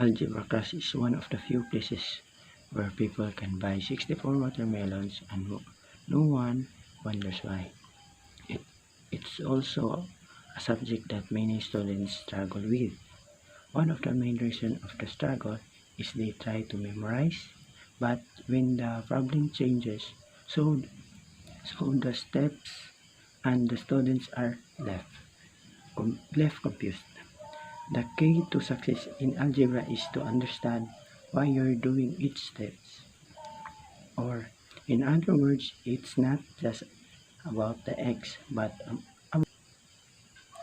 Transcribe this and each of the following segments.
Algebra class is one of the few places where people can buy 64 watermelons and no one wonders why. It, it's also a subject that many students struggle with. One of the main reasons of the struggle is they try to memorize, but when the problem changes, so the steps and the students are left confused. The key to success in algebra is to understand why you're doing each steps. Or, in other words, it's not just about the x, but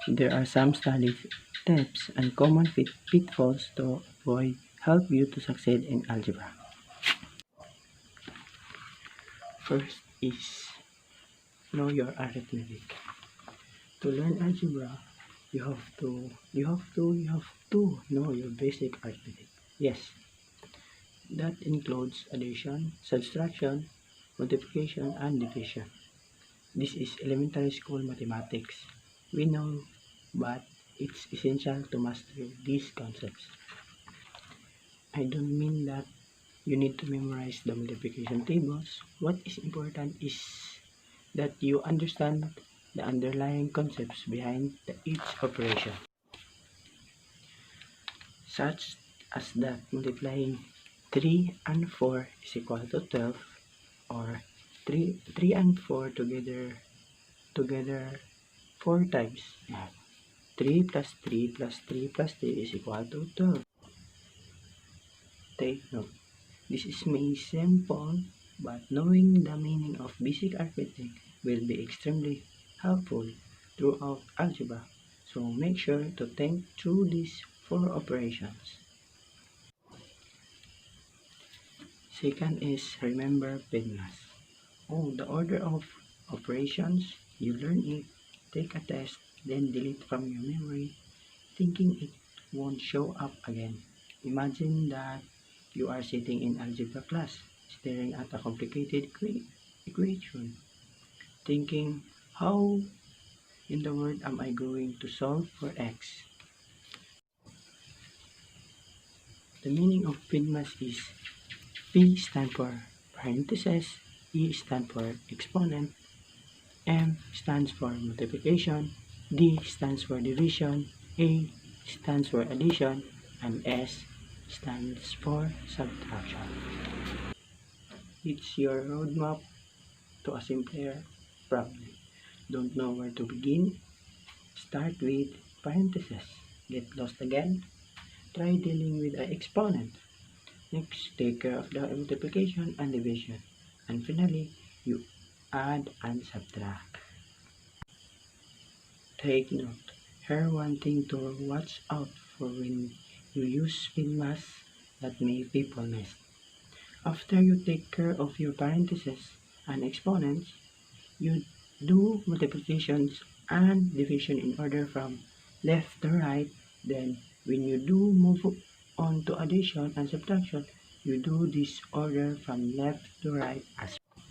there are some study tips and common pitfalls to avoid help you to succeed in algebra. First is know your arithmetic. To learn algebra, you have to know your basic arithmetic. Yes, that includes addition, subtraction, multiplication, and division. This is elementary school mathematics. We know, but it's essential to master these concepts. I don't mean that you need to memorize the multiplication tables. What is important is that you understand the underlying concepts behind each operation, such as that multiplying 3 and 4 is equal to 12, or 3 and 4 together 4 times. 3 plus 3 plus 3 plus 3 is equal to 12. Take note, this is may simple, but knowing the meaning of basic arithmetic will be extremely helpful throughout algebra. So make sure to think through these 4 operations. Second is remember pitfalls. The order of operations, you learn it, take a test, then delete from your memory, thinking it won't show up again. Imagine that you are sitting in algebra class, staring at a complicated equation, thinking, how in the world am I going to solve for x? The meaning of pitfalls is P stands for parentheses, E stands for exponent, M stands for multiplication, D stands for division, A stands for addition, and S stands for subtraction. It's your roadmap to a simpler problem. Don't know where to begin? Start with parentheses. Get lost again? Try dealing with an exponent. Next, take care of the multiplication and division. And finally, you add and subtract. Take note, here one thing to watch out for when you use pitfalls that make people miss. After you take care of your parentheses and exponents, you do multiplications and division in order from left to right. Then, when you do move on to addition and subtraction, you do this order from left to right as well.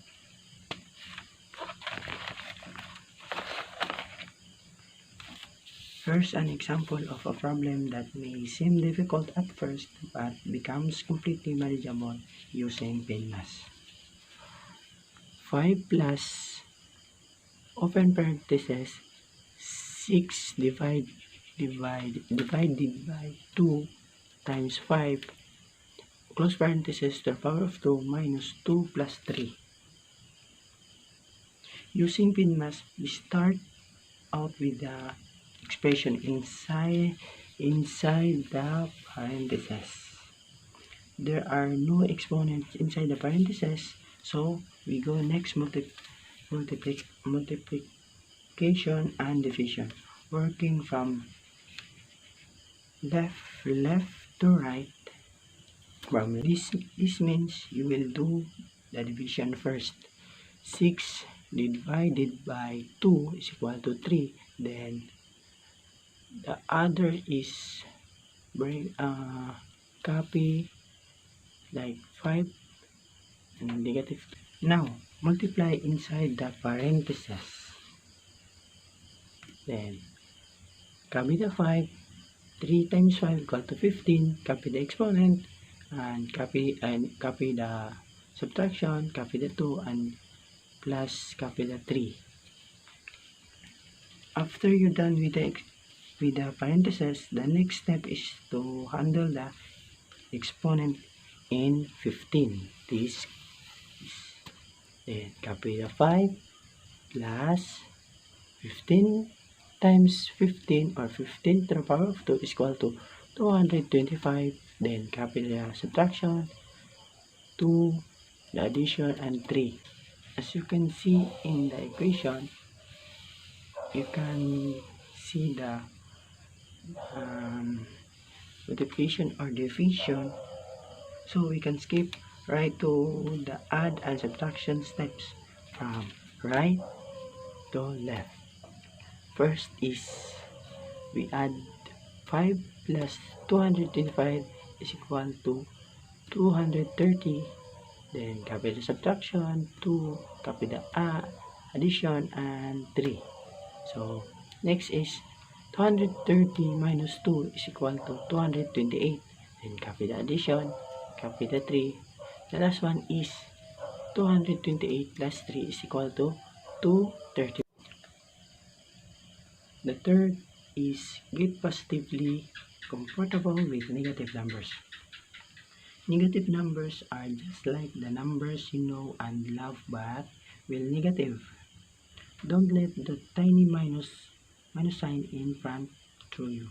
Here's an example of a problem that may seem difficult at first but becomes completely manageable using pitfalls. 5 plus open parentheses 6 divided by 2 times 5 close parentheses to the power of 2 minus 2 plus 3. Using pitfalls, we start out with the expression inside the parentheses. There are no exponents inside the parentheses, so we go next multiplication and division, working from left to right. This means you will do the division first. 6 divided by 2 is equal to 3. Then the other is copy like 5 and negative. Now multiply inside the parentheses. Then copy the 5, 3 times 5 equal to 15. Copy the exponent and copy the subtraction, copy the 2 and plus copy the 3. After you're done with the parentheses, the next step is to handle the exponent in 15. This is, then copy the 5 plus 15 times 15 or 15 to the power of 2 is equal to 225. Then copy the subtraction, 2, the addition, and 3. As you can see in the equation, you can see the multiplication or division, so we can skip right to the add and subtraction steps from right to left. First is we add 5 plus 225 is equal to 230. Then copy the subtraction, 2, copy the addition, and 3. So next is 230 minus 2 is equal to 228. Then copy the addition, copy the 3. The last one is 228 plus 3 is equal to 230. The third is get positively comfortable with negative numbers. Negative numbers are just like the numbers you know and love but will negative. Don't let the tiny minus sign in front through you.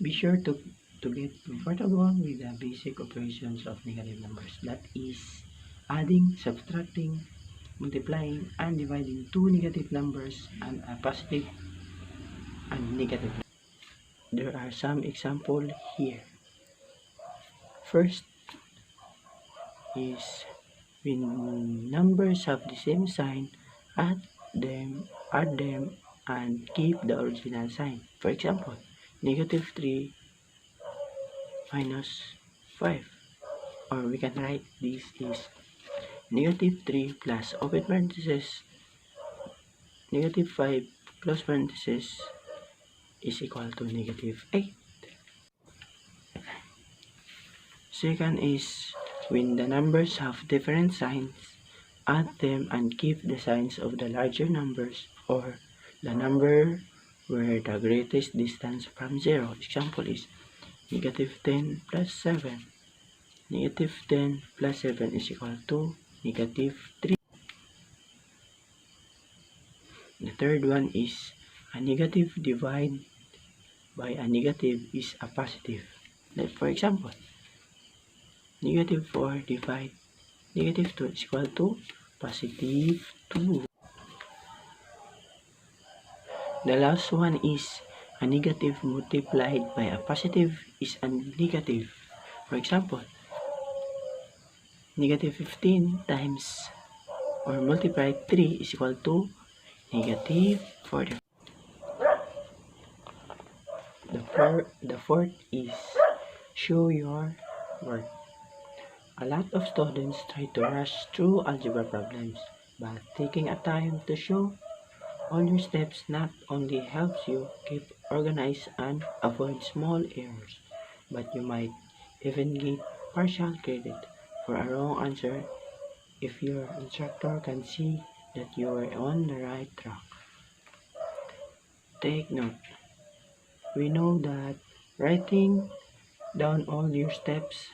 Be sure to get comfortable with the basic operations of negative numbers. That is adding, subtracting, multiplying, and dividing two negative numbers and a positive and negative. There are some examples here. First is when numbers have the same sign, add them, and keep the original sign. For example, negative 3 minus 5. Or we can write this is negative 3 plus open parenthesis, negative 5 close parenthesis is equal to negative 8. Second is when the numbers have different signs, add them and keep the signs of the larger numbers or the number where the greatest distance from 0. Example is negative 10 plus 7. Negative 10 plus 7 is equal to negative 3. The third one is a negative divided by a negative is a positive. Like for example, negative 4 divided negative 2 is equal to positive 2. The last one is a negative multiplied by a positive is a negative. For example, negative 15 times or multiplied 3 is equal to negative 45. The fourth is show your work. A lot of students try to rush through algebra problems, but taking a time to show all your steps not only helps you keep organized and avoid small errors, but you might even get partial credit for a wrong answer if your instructor can see that you are on the right track. Take note. We know that writing down all your steps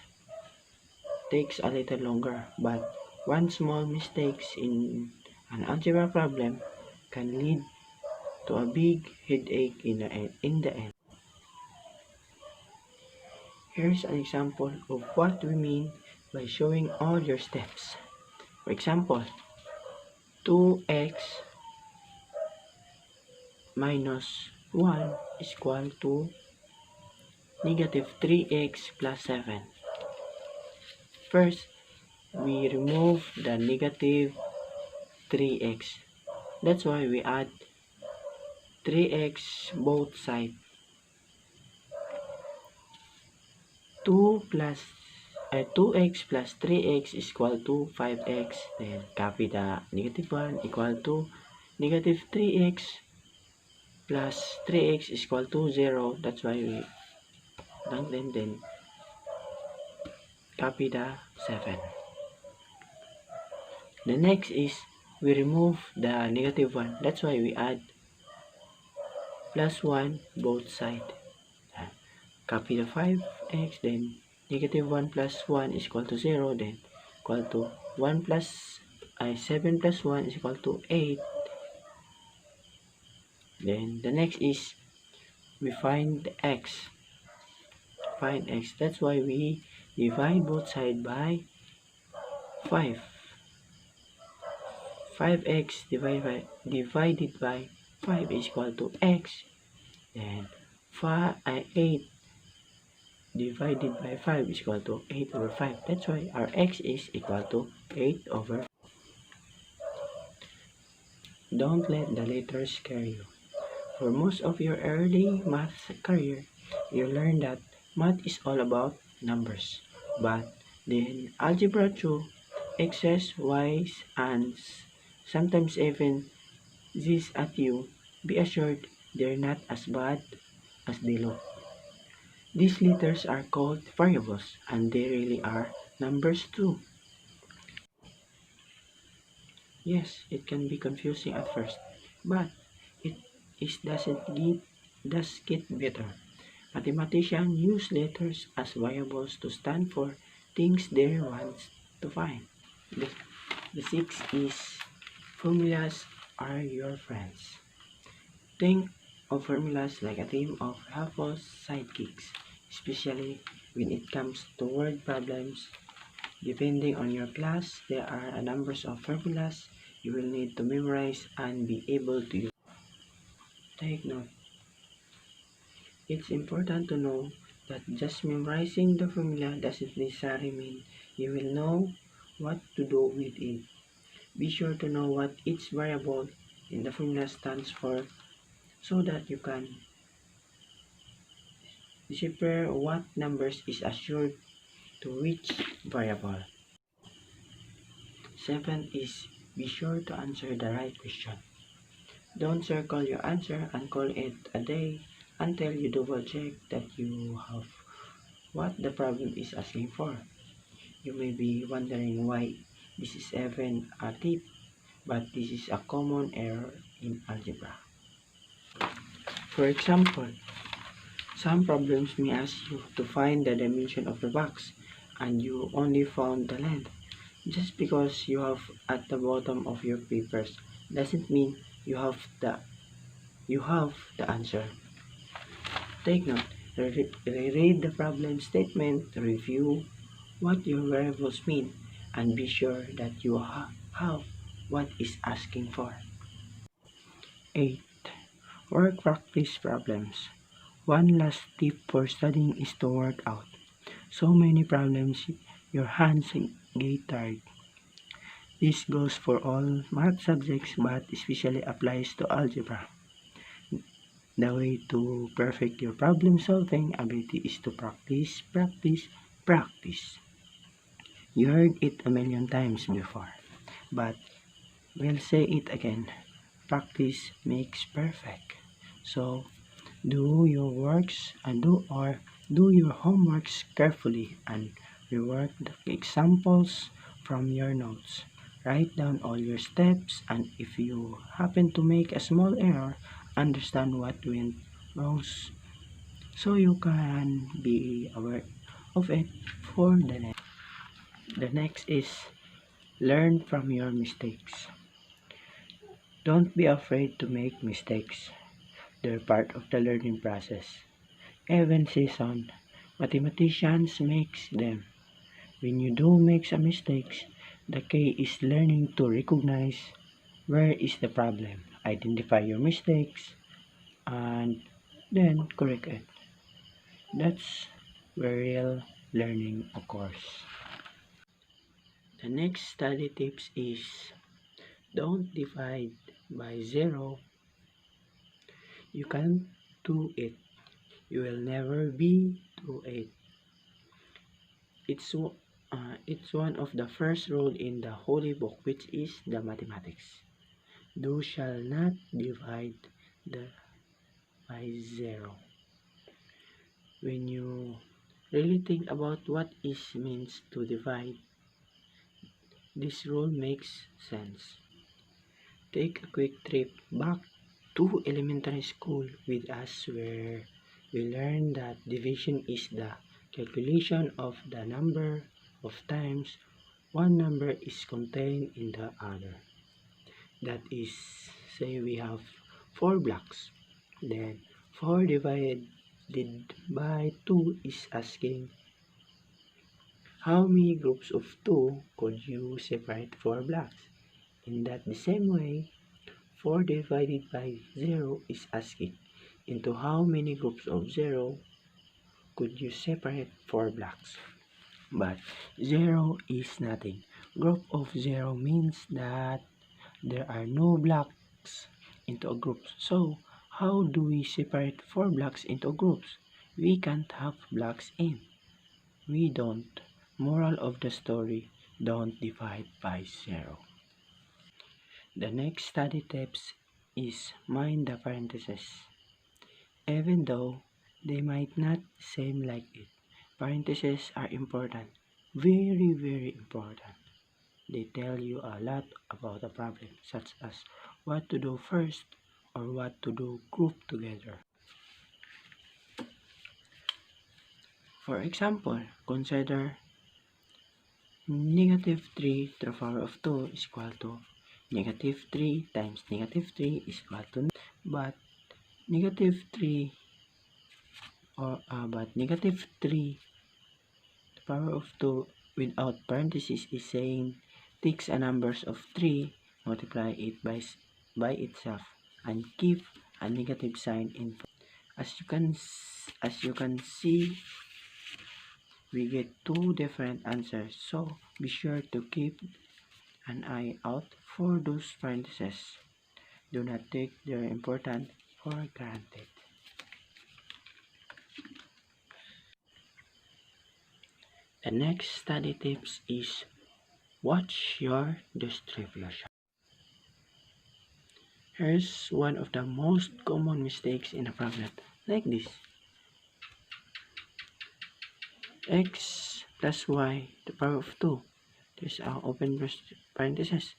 takes a little longer, but one small mistake in an algebra problem can lead to a big headache in the end. Here's an example of what we mean by showing all your steps. For example, 2x minus 1 is equal to negative 3x plus 7. First, we remove the negative 3x. That's why we add 3x both sides. 2x plus 3x is equal to 5x. Then copy the negative 1 equal to negative 3x plus 3x is equal to 0. That's why we then copy the 7. The next is we remove the negative 1. That's why we add plus 1 both sides. Copy the 5x, then negative 1 plus 1 is equal to 0, then equal to 7 plus 1 is equal to 8. Then the next is we find x. That's why we divide both sides by 5. 5x divided by 5 is equal to x. Then 8 divided by 5 is equal to 8 over 5. That's why our x is equal to 8 over 5. Don't let the letters scare you. For most of your early math career, you learn that math is all about numbers. But then Algebra 2, X's, Y's, and sometimes even Z's at you, be assured they're not as bad as they look. These letters are called variables, and they really are numbers too. Yes, it can be confusing at first, but it does get better. Mathematicians use letters as variables to stand for things they want to find. The sixth is formulas are your friends. Think of formulas like a team of helpful sidekicks, especially when it comes to word problems. Depending on your class, there are a number of formulas you will need to memorize and be able to use. Take note. It's important to know that just memorizing the formula doesn't necessarily mean you will know what to do with it. Be sure to know what each variable in the formula stands for so that you can decipher what numbers is assured to which variable. 7 is be sure to answer the right question. Don't circle your answer and call it a day until you double check that you have what the problem is asking for. You may be wondering why this is even a tip, but this is a common error in algebra. For example, some problems may ask you to find the dimension of the box and you only found the length. Just because you have at the bottom of your papers doesn't mean you have the answer. Take note, read the problem statement, review what your variables mean, and be sure that you have what is asking for. 8. Work practice problems. One last tip for studying is to work out. So many problems, your hands get tired. This goes for all math subjects but especially applies to algebra. The way to perfect your problem solving ability is to practice, practice, practice. You heard it a million times before, but we'll say it again. Practice makes perfect. So do your works and do your homeworks carefully and rework the examples from your notes. Write down all your steps, and if you happen to make a small error, understand what went wrong so you can be aware of it for the next. The next is learn from your mistakes. Don't be afraid to make mistakes. They're part of the learning process. Even seasoned mathematicians make them. When you do make a mistake, the key is learning to recognize where is the problem, identify your mistakes, and then correct it. That's where real learning occurs. The next study tips is don't divide by 0. You can't do it. You will never be do it. It's one of the first rules in the holy book, which is the mathematics. Thou shall not divide by 0. When you really think about what it means to divide, this rule makes sense. Take a quick trip back to elementary school with us where we learned that division is the calculation of the number of times one number is contained in the other. That is, say we have 4 blocks. Then 4 divided by 2 is asking how many groups of 2 could you separate 4 blocks. In that the same way, 4 divided by 0 is asking into how many groups of 0 could you separate 4 blocks. But 0 is nothing. Group of 0 means that there are no blocks into a group. So, how do we separate 4 blocks into groups? We can't have blocks in. We don't. Moral of the story, don't divide by 0. The next study tips is mind the parentheses. Even though they might not seem like it, parentheses are important. Very, very important. They tell you a lot about a problem, such as what to do first or what to do grouped together. For example, consider negative 3 to the power of 2 is equal to negative 3 times negative 3 is equal to, but negative 3 negative 3 to the power of 2 without parentheses is saying takes a numbers of 3, multiply it by itself, and keep a negative sign in front. As you can see, we get 2 different answers, so be sure to keep an eye out for those parentheses. Do not take their importance for granted. The next study tips is watch your distribution. Here's one of the most common mistakes in a problem like this. X plus y to the power of 2. There's an open parenthesis.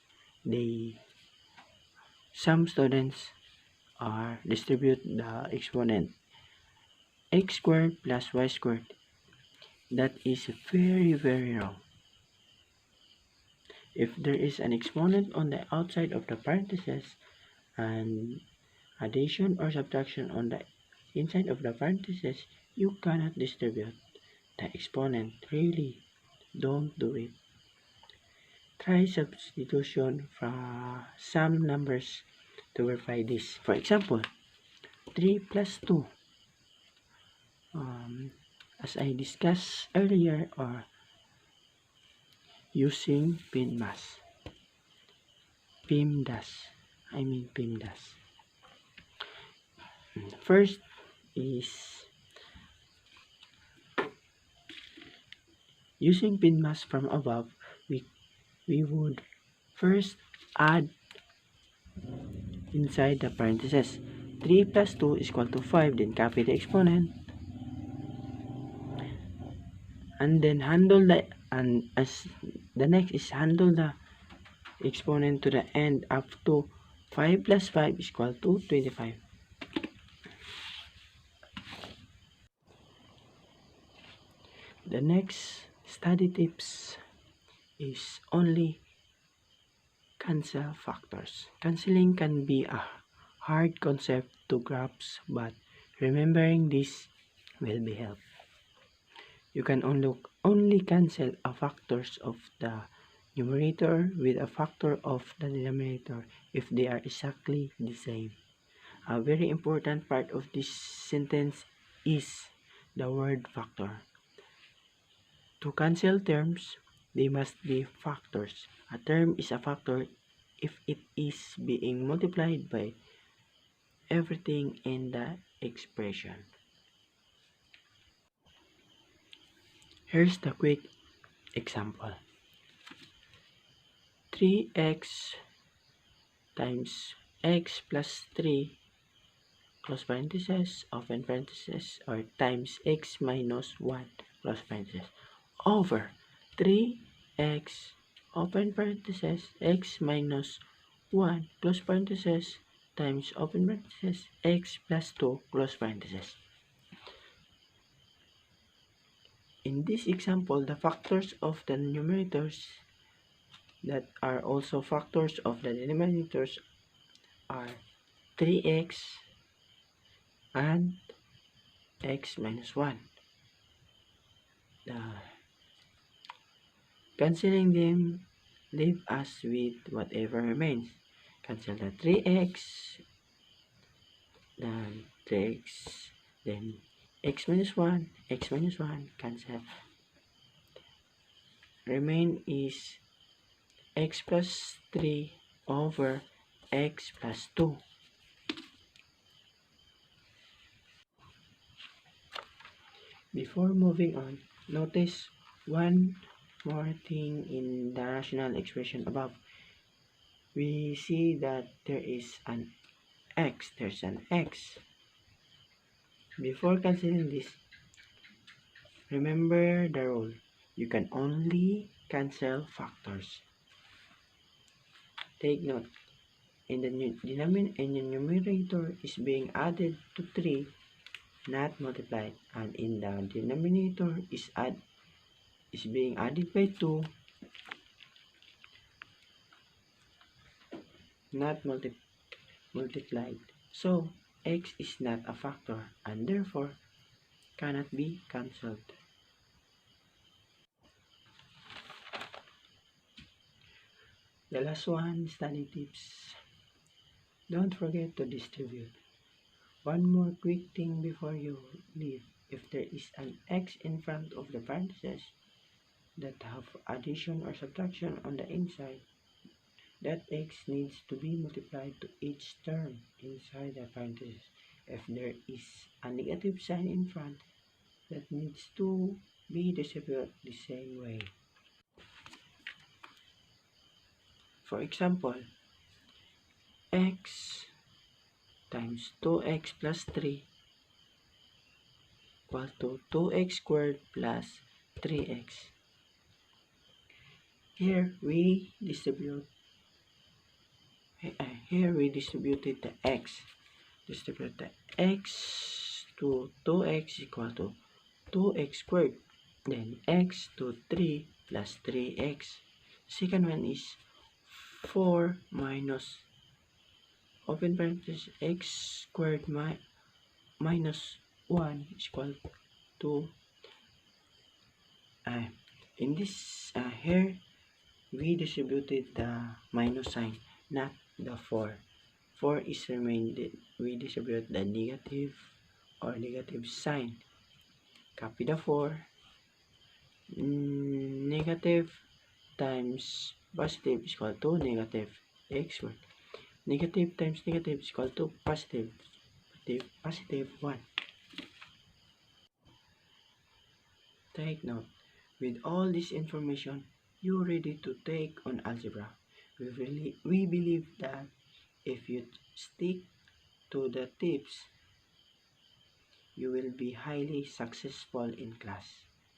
Some students distribute the exponent x squared plus y squared. That is very, very wrong. If there is an exponent on the outside of the parentheses and addition or subtraction on the inside of the parentheses, you cannot distribute the exponent. Really, don't do it. Try substitution from some numbers to verify this. For example, 3 plus 2. As I discussed earlier, or using PIMDAS. First is using PIMDAS from above. We would first add inside the parentheses 3 plus 2 is equal to 5, then copy the exponent and then handle the handle the exponent to the end up to 5 plus 5 is equal to 25. The next study tips is only cancel factors. Canceling can be a hard concept to grasp, but remembering this will be helpful. You can only cancel a factors of the numerator with a factor of the denominator if they are exactly the same. A very important part of this sentence is the word factor. To cancel terms, they must be factors. A term is a factor if it is being multiplied by everything in the expression. Here's the quick example. 3x times x plus 3 close parenthesis, open parenthesis, or times x minus 1, close parenthesis, over 3x, open parenthesis, x minus 1, close parenthesis, times open parenthesis, x plus 2, close parenthesis. In this example, the factors of the numerators that are also factors of the denominators are 3x and x minus 1. Cancelling them leave us with whatever remains. Cancel the 3x, then 3x, then x minus 1, cancel. Remain is x plus 3 over x plus 2. Before moving on, notice one more thing in the rational expression above. We see that there is an x. There's an x. Before cancelling this, remember the rule. You can only cancel factors. Take note, in the numerator is being added to 3, not multiplied, and in the denominator is being added by 2, not multiplied. So x is not a factor and therefore cannot be cancelled. The last one, study tips. Don't forget to distribute. One more quick thing before you leave. If there is an x in front of the parentheses that have addition or subtraction on the inside, that x needs to be multiplied to each term inside the parentheses. If there is a negative sign in front, that needs to be distributed the same way. For example, x times 2x plus 3 equal to 2x squared plus 3x. Here we distributed the x. Distribute the x to 2x equal to 2x squared. Then x to 3 plus 3x. Second one is 4 minus open parenthesis x squared minus 1 is equal to in this here we distributed the minus sign, not the 4. 4 is remained. We distribute the negative or negative sign. Copy the 4. Negative times positive is equal to negative x squared. Negative times negative is equal to positive 1. Take note, with all this information, you're ready to take on algebra. We believe that if you stick to the tips, you will be highly successful in class.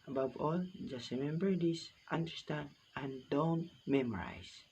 Above all, just remember this, understand, and don't memorize.